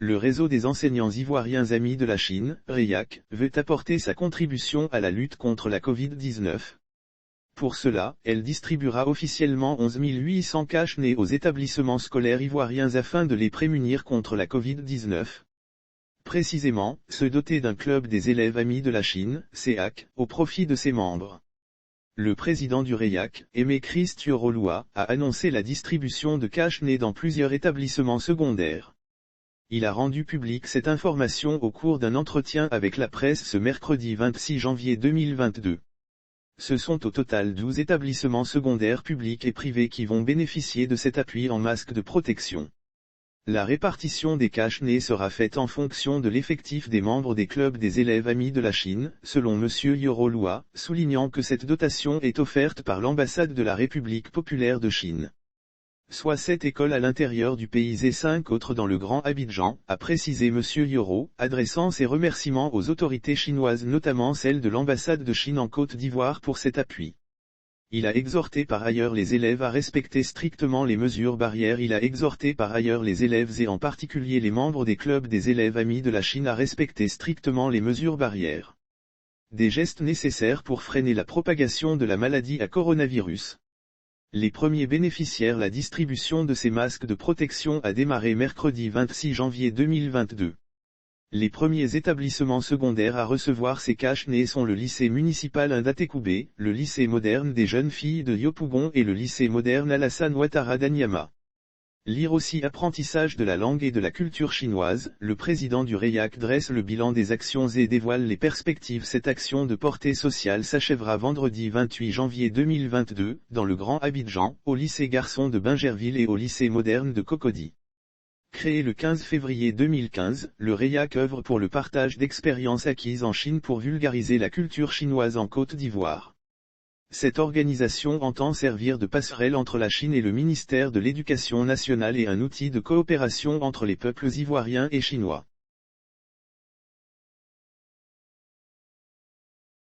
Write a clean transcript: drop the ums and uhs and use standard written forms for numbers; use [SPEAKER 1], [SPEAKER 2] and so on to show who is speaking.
[SPEAKER 1] Le réseau des enseignants ivoiriens amis de la Chine, REIAC, veut apporter sa contribution à la lutte contre la Covid-19. Pour cela, elle distribuera officiellement 11 800 cache-nez aux établissements scolaires ivoiriens afin de les prémunir contre la Covid-19. Précisément, se doter d'un club des élèves amis de la Chine, CEAC, au profit de ses membres. Le président du REIAC, Aimé Christ Yorolua, a annoncé la distribution de cache-nez dans plusieurs établissements secondaires. Il a rendu publique cette information au cours d'un entretien avec la presse ce mercredi 26 janvier 2022. Ce sont au total 12 établissements secondaires publics et privés qui vont bénéficier de cet appui en masques de protection. La répartition des cache-nez sera faite en fonction de l'effectif des membres des clubs des élèves amis de la Chine, selon M. Yorolua, soulignant que cette dotation est offerte par l'ambassade de la République populaire de Chine. Soit 7 écoles à l'intérieur du pays et 5 autres dans le Grand Abidjan, a précisé M. Yoro, adressant ses remerciements aux autorités chinoises notamment celles de l'ambassade de Chine en Côte d'Ivoire pour cet appui. Il a exhorté par ailleurs les élèves à respecter strictement les mesures barrières. Il a exhorté par ailleurs les élèves et en particulier les membres des clubs des élèves amis de la Chine à respecter strictement les mesures barrières. Des gestes nécessaires pour freiner la propagation de la maladie à coronavirus. Les premiers bénéficiaires. La distribution de ces masques de protection a démarré mercredi 26 janvier 2022. Les premiers établissements secondaires à recevoir ces cache-nez sont le lycée municipal Ndatekoubé, le lycée moderne des jeunes filles de Yopougon et le lycée moderne Alassane Ouattara d'Anyama. Lire aussi apprentissage de la langue et de la culture chinoise. Le président du REIAC dresse le bilan des actions et dévoile les perspectives. Cette action de portée sociale s'achèvera vendredi 28 janvier 2022, dans le Grand Abidjan, au lycée garçon de Bingerville et au lycée moderne de Cocody. Créé le 15 février 2015, le REIAC œuvre pour le partage d'expériences acquises en Chine pour vulgariser la culture chinoise en Côte d'Ivoire. Cette organisation entend servir de passerelle entre la Chine et le ministère de l'Éducation nationale et un outil de coopération entre les peuples ivoiriens et chinois.